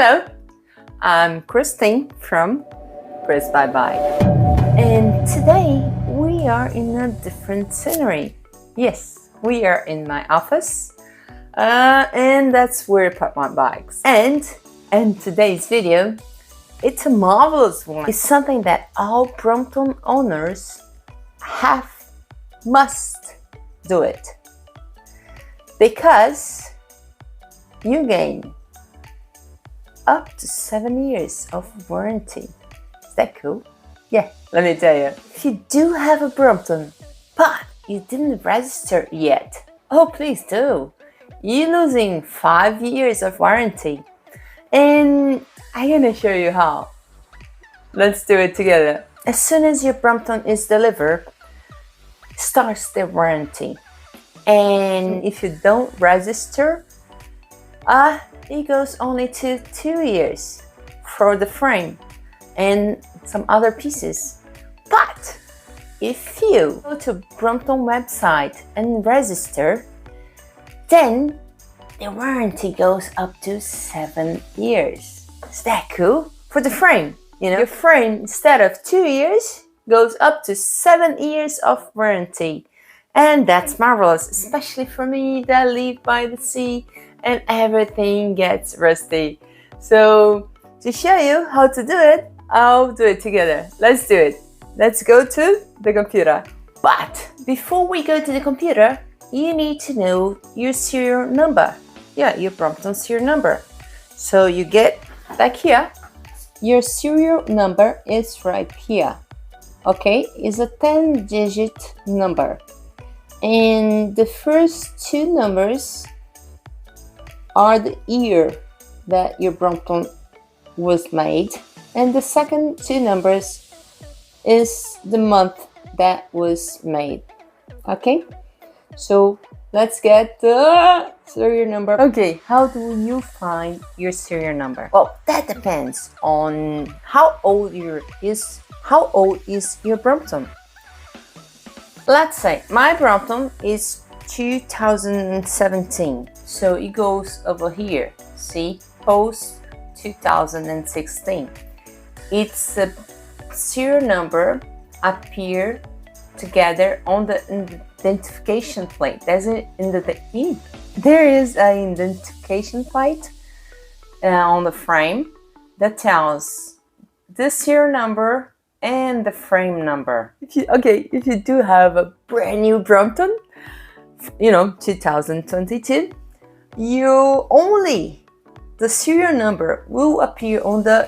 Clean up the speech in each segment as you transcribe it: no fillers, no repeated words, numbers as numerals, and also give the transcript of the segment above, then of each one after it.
Hello, I'm Christine from Chris Bye Bye, and today we are in a different scenery. Yes, we are in my office, and that's where I put my bikes. And in today's video, it's a marvelous one. It's something that all Brompton owners must do it, because you gain up to 7 years of warranty. Is that cool? Yeah, let me tell you. If you do have a Brompton, but you didn't register yet, oh please do. You're losing 5 years of warranty. And I'm gonna show you how. Let's do it together. As soon as your Brompton is delivered, starts the warranty. And if you don't register, it goes only to 2 years for the frame and some other pieces. But if you go to Brompton website and register, then the warranty goes up to 7 years. Is that cool? For the frame, you know, your frame, instead of 2 years, goes up to 7 years of warranty. And that's marvelous, especially for me that live by the sea and everything gets rusty. So to show you how to do it, I'll do it together. Let's do it. Let's go to the computer. But before we go to the computer, you need to know your serial number. Yeah, your Brompton serial number. So you get back here. Your serial number is right here. Okay, it's a 10-digit number. And the first two numbers are the year that your Brompton was made, and the second two numbers is the month that was made. Okay, so let's get the serial number. Okay, how do you find your serial number? Well, that depends on how old is your Brompton. Let's say my Brompton is 2017, so it goes over here. See, post 2016. It's a serial number appear together on the identification plate. There is an identification plate on the frame that tells the serial number and the frame number. If you do have a brand new Brompton, you know, 2022, the serial number will appear on the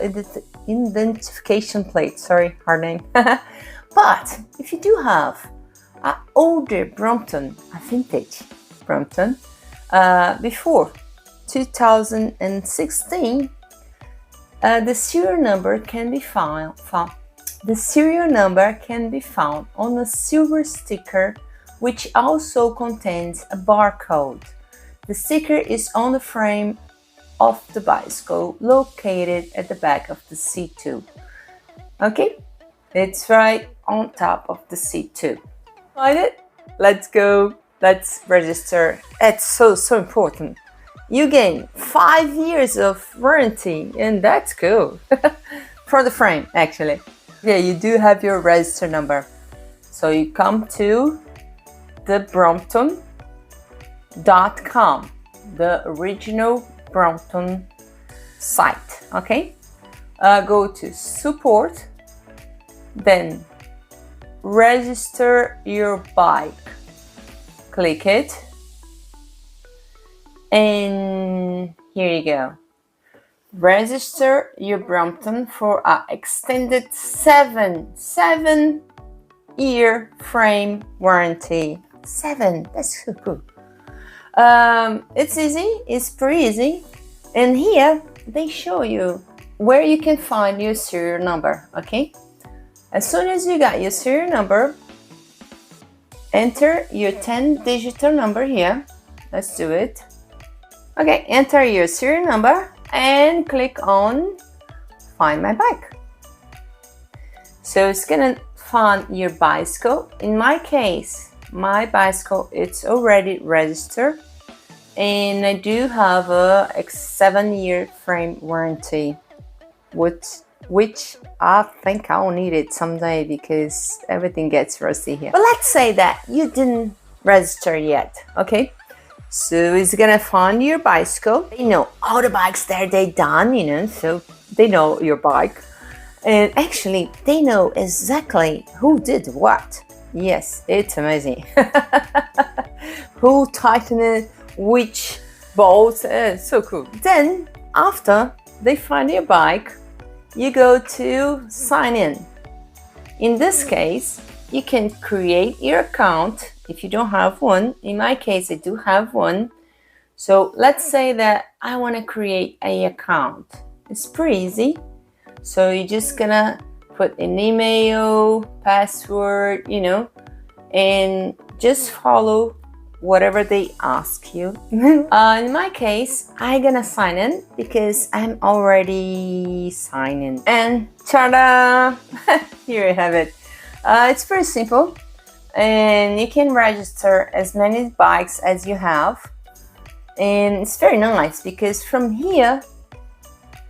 identification plate. Sorry, hard name. But if you do have an older Brompton, a vintage Brompton, before 2016, the serial number can be found. The serial number can be found on a silver sticker, which also contains a barcode. The sticker is on the frame of the bicycle, located at the back of the seat tube. Okay, it's right on top of the seat tube. Find it? Let's go. Let's register. It's so important. You gain 5 years of warranty, and that's cool. For the frame, actually. Yeah, you do have your register number. So you come to the Brompton.com, the original Brompton site. Okay, go to support, then register your bike. Click it, and here you go. Register your Brompton for an extended 7-year frame warranty. 7, that's so cool. It's easy, it's pretty easy. And here they show you where you can find your serial number. Okay, as soon as you got your serial number, enter your 10-digit number here. Let's do it. Okay, enter your serial number and click on Find My Bike. So it's gonna find your bicycle. In my case, my bicycle, it's already registered and I do have a 7-year frame warranty, which I think I'll need it someday because everything gets rusty here. But let's say that you didn't register yet, okay? So it's gonna find your bicycle. You know, all the bikes there, they done, you know, so they know your bike. And actually, they know exactly who did what. Yes, it's amazing. Who tightened it, which bolts, so cool. Then, after they find your bike, you go to sign in. In this case, you can create your account if you don't have one. In my case, I do have one. So let's say that I want to create an account. It's pretty easy. So you're just gonna put an email, password, you know, and just follow whatever they ask you. In my case, I'm gonna sign in because I'm already signed in. And ta-da! Here you have it. It's pretty simple, and you can register as many bikes as you have. And it's very nice because from here,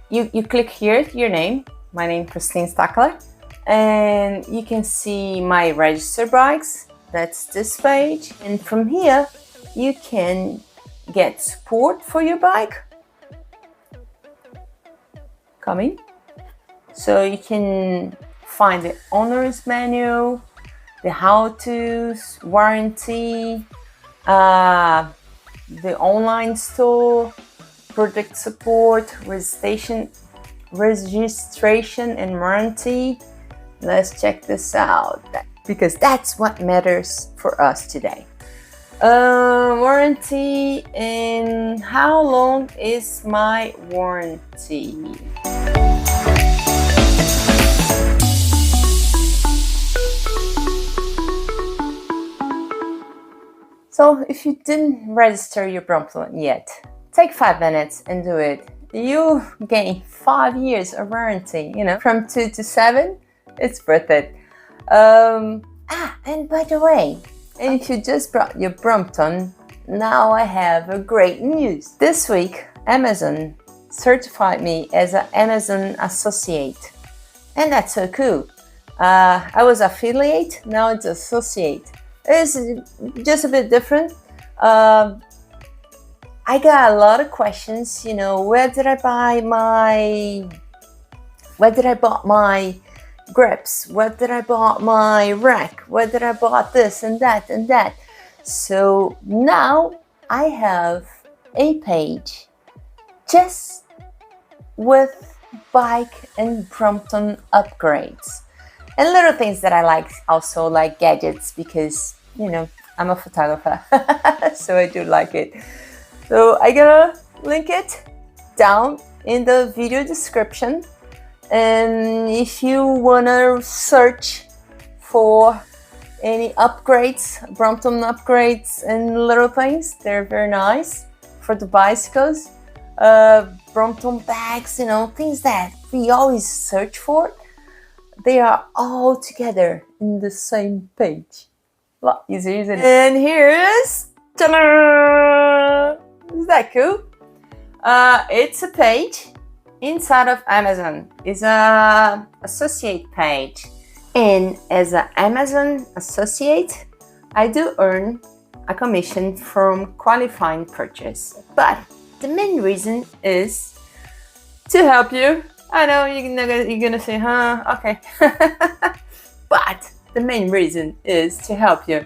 you click here, your name. My name is Christine Stackler, and you can see my register bikes. That's this page. And from here, you can get support for your bike. Coming. So you can find the owner's manual, the how-tos, warranty, the online store, product support, registration and warranty. Let's check this out because that's what matters for us today. Warranty, and how long is my warranty? So if you didn't register your Brompton yet, take 5 minutes and do it. You gain 5 years of warranty, you know, from 2 to 7, it's worth it. And by the way, and if you just brought your Brompton, now I have a great news. This week, Amazon certified me as an Amazon associate. And that's so cool. I was affiliate, now it's associate. It's just a bit different. I got a lot of questions, you know, where did I buy my grips? Where did I bought my rack? Where did I bought this and that and that? So now I have a page just with bike and Brompton upgrades. And little things that I like, also like gadgets, because, you know, I'm a photographer, so I do like it. So I'm gonna link it down in the video description. And if you wanna search for any upgrades, Brompton upgrades and little things, they're very nice for the bicycles. Brompton bags, you know, things that we always search for. They are all together in the same page. A lot easier, isn't it? And here is, ta-da! Is that cool? It's a page inside of Amazon. It's a associate page. And as an Amazon associate, I do earn a commission from qualifying purchase. But the main reason is to help you. I know you're gonna say, huh, okay. But the main reason is to help you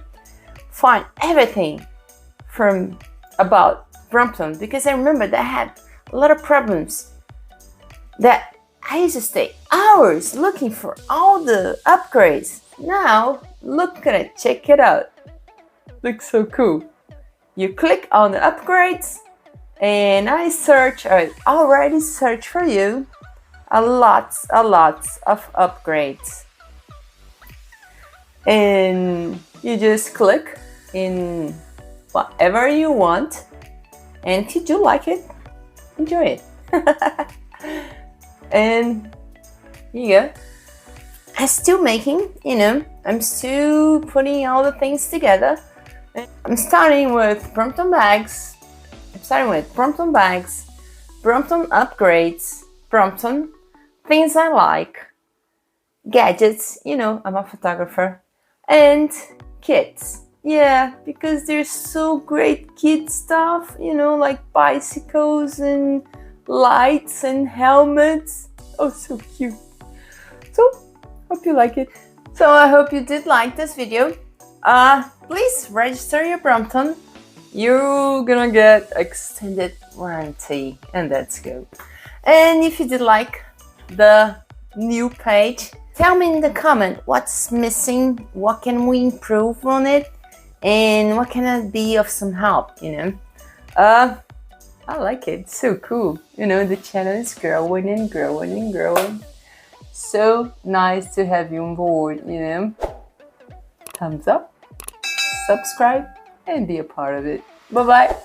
find everything from about Brompton, because I remember that I had a lot of problems that I used to stay hours looking for all the upgrades. Now, look at it, check it out. Looks so cool. You click on the upgrades and I already search for you a lot of upgrades. And you just click in whatever you want, and if you do like it, enjoy it. And here you go. I'm still making, you know, I'm still putting all the things together. I'm starting with Brompton bags. I'm starting with Brompton bags, Brompton upgrades, Brompton, things I like, gadgets, you know, I'm a photographer, and kits. Yeah, because there's so great kid stuff, you know, like bicycles and lights and helmets. Oh, so cute. So, hope you like it. So I hope you did like this video. Please register your Brompton. You're gonna get extended warranty, and that's good. And if you did like the new page, tell me in the comment what's missing, what can we improve on it, and what can I be of some help, you know. I like it, it's so cool. You know, the channel is growing and growing and growing. So nice to have you on board, you know. Thumbs up, subscribe, and be a part of it. Bye-bye.